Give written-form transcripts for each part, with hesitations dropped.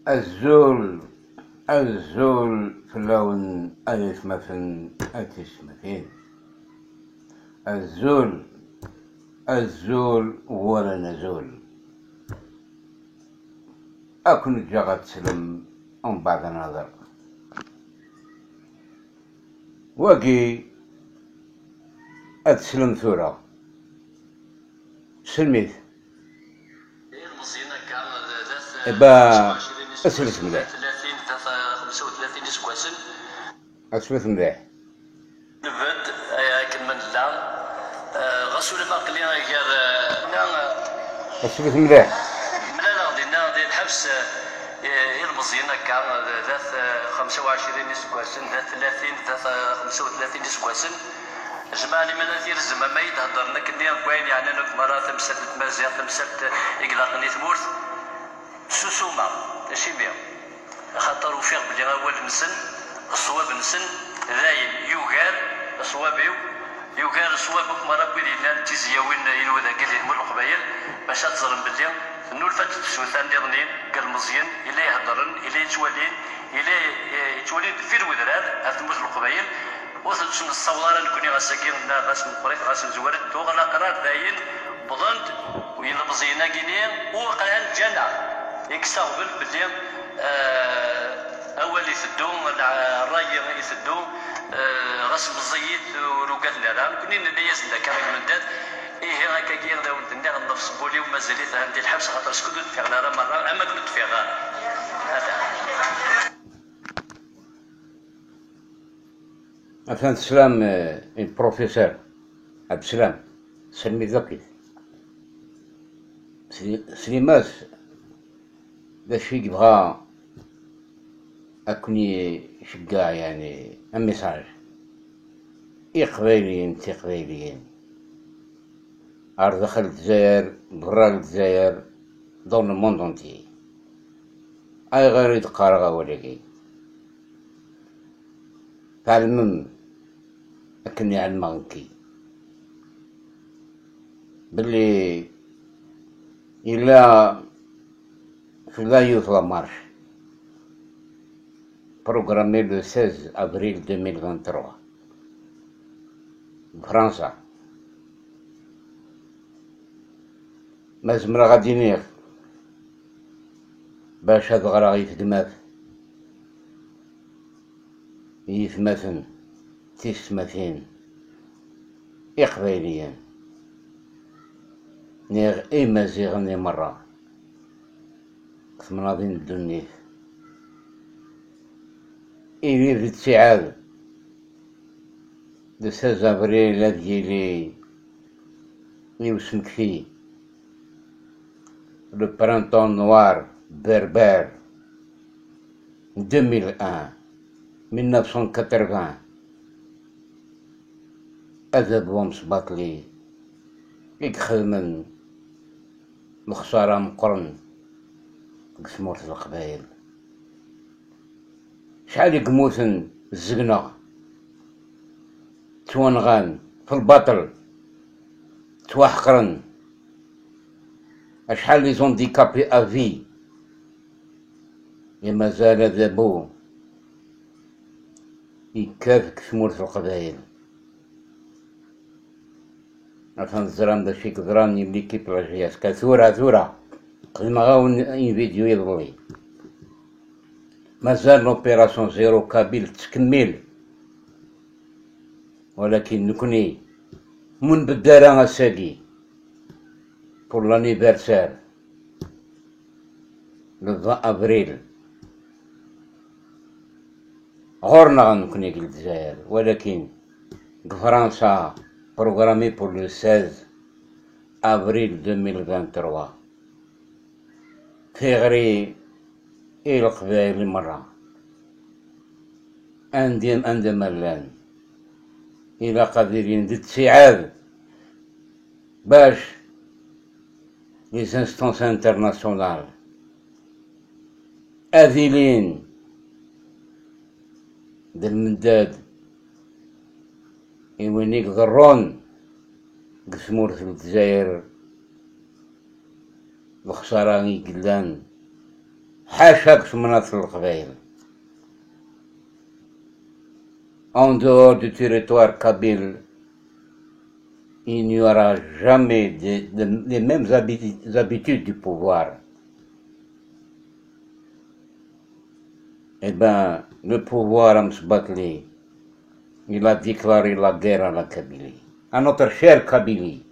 الزول الزول في اللون أيسمثن أتسمثين الزول ولا نزول أكون جا تسلم من بعد النظر وكي أتسلم ثورة سلميت إبا أسلت مليح 35 سكواسن أسلت مليح نبات كلمة لا غسول باقي غير أسلت مليح لا ديال الحبس المزيان هكا ذات 25 سكواسن ذات 30 ذات 35 سكواسن جمعني من اثير الزمان ما يتهضر لك اللي بوين يعني انا مرات تمسلت مازال تمسلت يقلقني ثمورت سوسوما ماشي بيان خاطر وفيق بلي اول نسن الصواب نسن دايم يوغار صوابيو يوغار صوابك مرات بلي لان تيزيا وين ينوذا قال لي مر القبايل باش تزرم بلي نول فات تسوثان ديرنين قال مزيان الا يهضرن الا يتوالين الا يتوالين في الودران هاد موت القبايل وصلت شنو الصوارة نكوني غاساكين غاس مقريت غاس نزورت توغلا قرار داين بضنت ويلا مزينا كينين وقال جنة يكساوبل بلي اول يثدو الراي يثدو غاس مزيد وروقات لها كوني ندياز ذاك من دات ايه هكا كي غدا ولدنا غنفس بولي ومازاليت عندي الحبس خاطر سكوت فيغنا راه مره اما كنت فيها هذا أفهم السلام البروفيسور عبد السلام سلمي ذكي سليماس باش يبغى أكوني شقاع يعني الميساج قبايليين تي قبايليين عار داخل الجزائر برا الجزائر دون الموند اونتي أي غير يتقارغا ولكن تعلمم أكني علمانكي بلي إلا في لا يوث لا مارش بروغرامي لو 16 أبريل 2023 بفرنسا مازمرا غادي نيغ باش هاد غرا يتدمات يثمثن تيسمثين إقبايليين نيغ إي مازيغني مرة ثمناضين الدنيا إلي في التسعاد دو 16 أبريل ديالي يوسمك فيه لو برانتون نوار بربر 2001 1980 أذب ومصبط لي يخدمن الخسارة مقرن قسمورت القبايل شحال يقموثن الزقنة توانغان في الباطل توحقرن شحال لي زونديكابي افي مازال ذابو يكافك ثمورت القبايل عشان الزرام داكشي كزراني ملي كيبلاجياس كثورة قدما غاون ان فيديو يضلي مازال لوبيراسيون زيرو كابيل تكمل ولكن نكوني من بالدارة اساكي بور لانيفرسير لو 20 افريل غورنا غنكوني في الجزائر ولكن فرنسا بروغرامي بور لو 16 افريل 2023 فيغري إلى القبائل مرة عندما لان إلى قادرين دي التسعاد باش لي انستونس انترناسيونال اذلين د المنداد وين يقدرون قسمورة الجزائر الخسارة قلان حاشاك مناطق القبائل. En dehors du territoire kabyle, il n'y aura jamais les mêmes habitudes du pouvoir. Eh bien, le pouvoir Amsbatli, il a déclaré la guerre à la Kabylie, à notre chère Kabylie.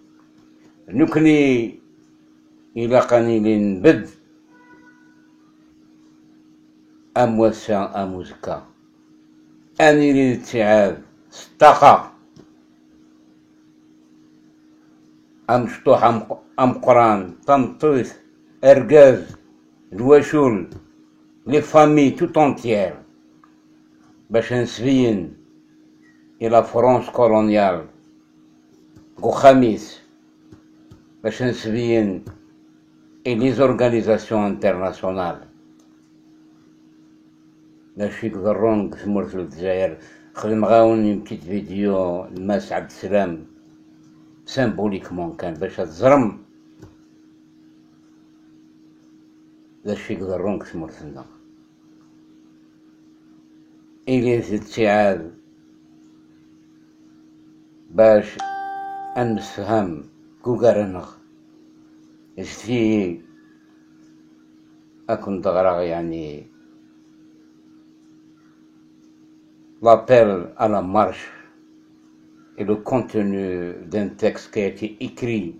Nukni, il a kanilin bed, amwassan amuzka, anilin ti'ad, staka, amshtuh amqran, tamtus, ergaz, l'ouachoul, les familles tout entières, Bachensvien et la France coloniale, Gokhamis, Bachensvien et les organisations internationales. La Chic Garong, Smurf le Djaïr, Khadimraoun, une petite vidéo, le Mas Abd Salam, symboliquement, quand Bachat Zram, la Chic Garong, Smurf le Djaïr. إلى استيعاب باش نفهم كوكارنغ إشتي أكون دغرغ يعني l'appel à la marche et le contenu d'un texte qui a été écrit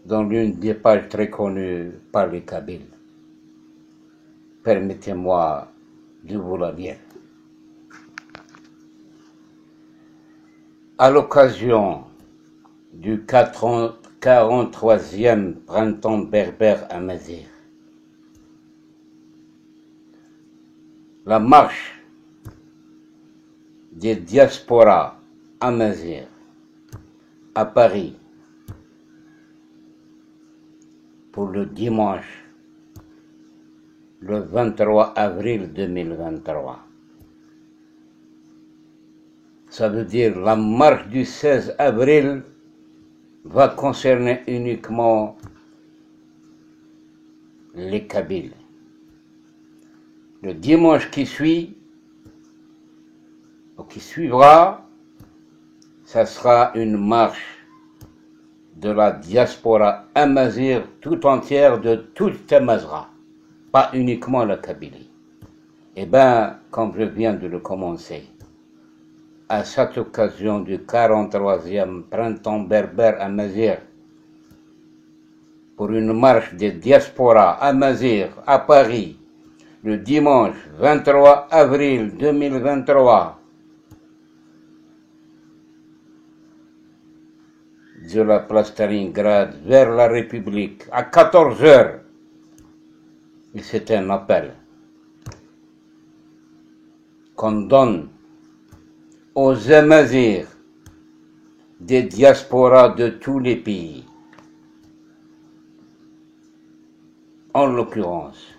dans l'une des pages très connues par les Kabyles. Permettez-moi de vous la lire. À l'occasion du 43e printemps berbère à Mazir, la marche des diasporas à Mazir, à Paris, pour le dimanche le 23 avril 2023. Ça veut dire la marche du 16 avril va concerner uniquement les Kabyles. Le dimanche qui suit, ou qui suivra, ça sera une marche de la diaspora amazigh tout entière de toute Tamazgha. Pas uniquement la Kabylie. Eh bien, comme je viens de le commencer, à cette occasion du 43e printemps berbère à Mazir, pour une marche des diasporas à Mazir, à Paris, le dimanche 23 avril 2023, de la place Stalingrad vers la République, à 14 heures. Et c'est un appel qu'on donne aux Amazirs des diasporas de tous les pays, en l'occurrence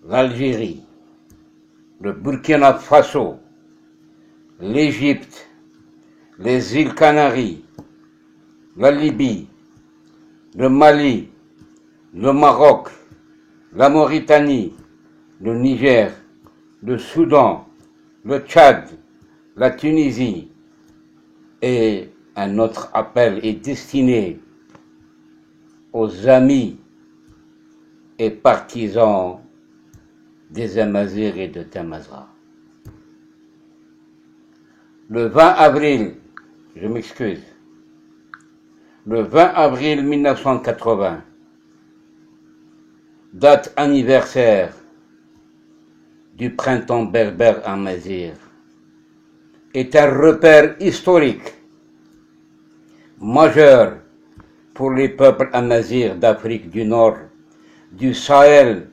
l'Algérie, le Burkina Faso, l'Égypte, les îles Canaries, la Libye, le Mali, le Maroc, la Mauritanie, le Niger, le Soudan, le Tchad, la Tunisie. Et un autre appel est destiné aux amis et partisans des Amazirs et de Tamazgha. Le 20 avril, je m'excuse, le 20 avril 1980, date anniversaire du printemps berbère à Mazir, est un repère historique majeur pour les peuples amazirs d'Afrique du Nord, du Sahel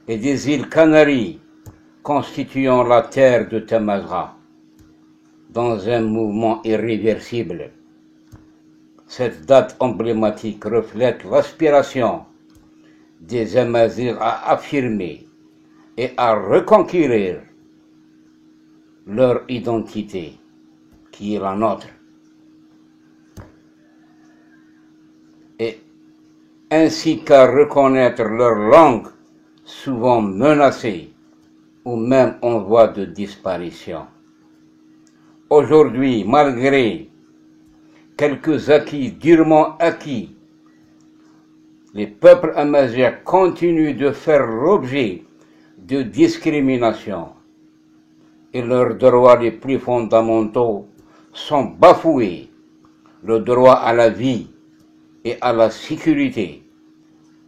et des îles Canaries, constituant la terre de Tamazgha, dans un mouvement irréversible. Cette date emblématique reflète l'aspiration des Amazirs à affirmer et à reconquérir leur identité, qui est la nôtre, et ainsi qu'à reconnaître leur langue souvent menacés ou même en voie de disparition. Aujourd'hui, malgré quelques acquis durement acquis, les peuples amazighs continuent de faire l'objet de discrimination et leurs droits les plus fondamentaux sont bafoués. Le droit à la vie et à la sécurité,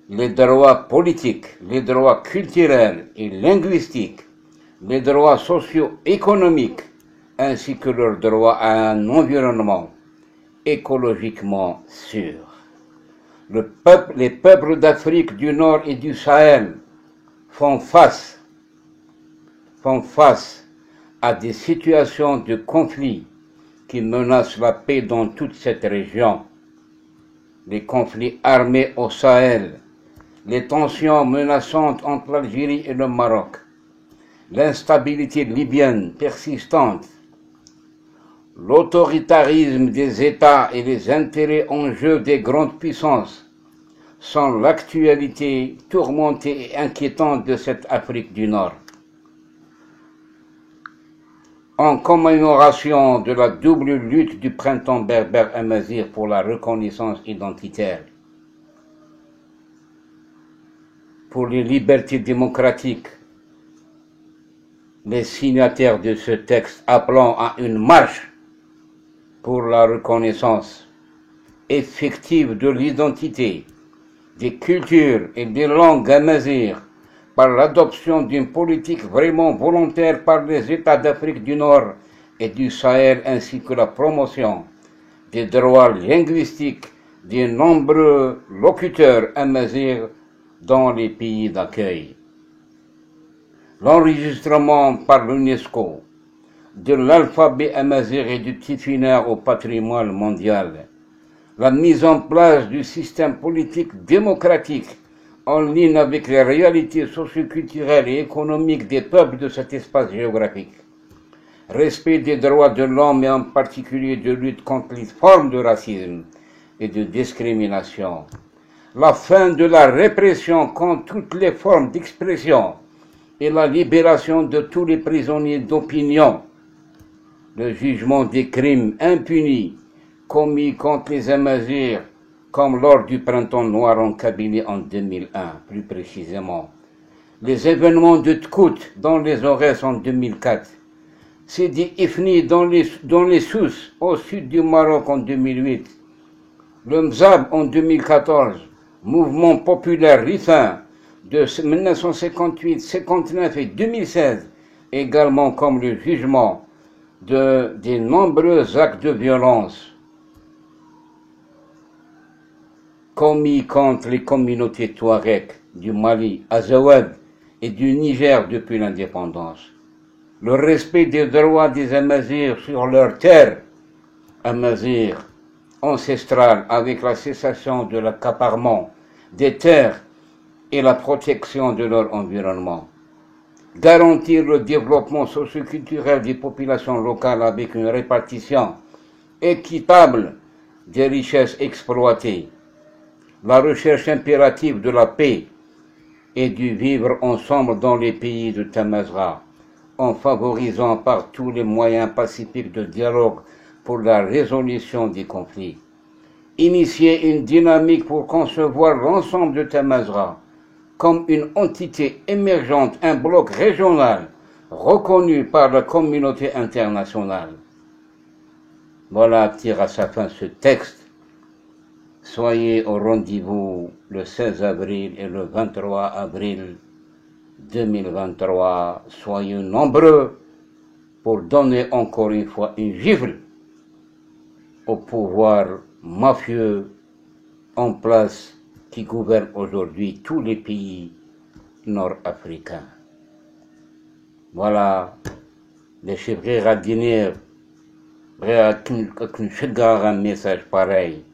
les droits politiques, les droits culturels et linguistiques, les droits socio-économiques, ainsi que leur droit à un environnement écologiquement sûr. Les peuples d'Afrique du Nord et du Sahel font face à des situations de conflit qui menacent la paix dans toute cette région. Les conflits armés au Sahel, les tensions menaçantes entre l'Algérie et le Maroc, l'instabilité libyenne persistante, l'autoritarisme des États et les intérêts en jeu des grandes puissances sont l'actualité tourmentée et inquiétante de cette Afrique du Nord. En commémoration de la double lutte du printemps berbère amazigh pour la reconnaissance identitaire, pour les libertés démocratiques, les signataires de ce texte appelant à une marche pour la reconnaissance effective de l'identité, des cultures et des langues amazighes par l'adoption d'une politique vraiment volontaire par les États d'Afrique du Nord et du Sahel ainsi que la promotion des droits linguistiques des nombreux locuteurs amazighs dans les pays d'accueil. L'enregistrement par l'UNESCO de l'alphabet amazigh et du titulaire au patrimoine mondial, la mise en place du système politique démocratique en ligne avec les réalités socioculturelles et économiques des peuples de cet espace géographique, respect des droits de l'homme et en particulier de lutte contre les formes de racisme et de discrimination, la fin de la répression contre toutes les formes d'expression et la libération de tous les prisonniers d'opinion, le jugement des crimes impunis commis contre les Amazighs, comme lors du printemps noir en Kabylie en 2001, plus précisément. Les événements de Tkout dans les Aurès en 2004, Sidi Ifni dans les Souss au sud du Maroc en 2008, le Mzab en 2014, mouvement populaire rifin de 1958, 59 et 2016, également comme le jugement des nombreux actes de violence commis contre les communautés touareg du Mali, Azawad et du Niger depuis l'indépendance. Le respect des droits des Amazighs sur leur terre amazigh ancestrale avec la cessation de l'accaparement des terres et la protection de leur environnement. Garantir le développement socioculturel des populations locales avec une répartition équitable des richesses exploitées. La recherche impérative de la paix et du vivre ensemble dans les pays de Tamazgha, en favorisant par tous les moyens pacifiques de dialogue pour la résolution des conflits. Initier une dynamique pour concevoir l'ensemble de Tamazgha comme une entité émergente, un bloc régional reconnu par la communauté internationale. Voilà tire à sa fin ce texte. Soyez au rendez-vous le 16 avril et le 23 avril 2023. Soyez nombreux pour donner encore une fois une gifle au pouvoir mafieux en place qui gouverne aujourd'hui tous les pays nord-africains. Voilà, les chefs radiniers, un message pareil.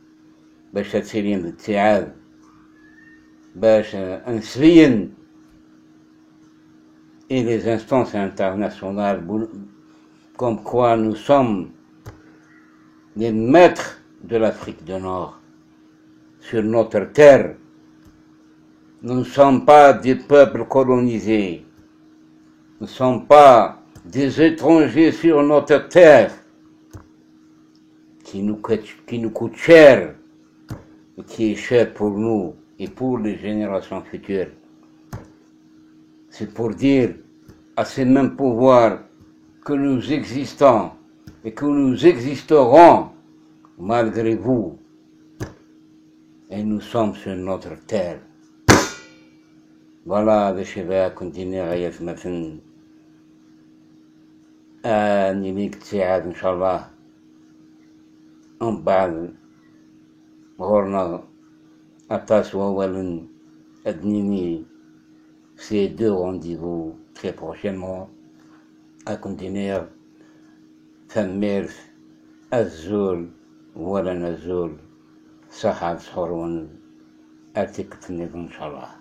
باش تسيرين الاتعاب باش نسبين et les instances internationales comme quoi nous sommes les maîtres de l'Afrique du Nord sur notre terre Nous ne sommes pas des peuples colonisés. Nous ne sommes pas des étrangers sur notre terre qui nous coûte cher et qui est cher pour nous et pour les générations futures. C'est pour dire à ces mêmes pouvoirs que nous existons et que nous existerons malgré vous. Et nous sommes sur notre terre. Voilà, je vais continuer à y مثلا نينيك تساعد إن شاء الله من بعد غورنا أطاس وولن أدنيني ces deux rendez-vous très prochainement à continuer ثمير الزول ولا نزول صحة صحور أتكتني إن شاء الله.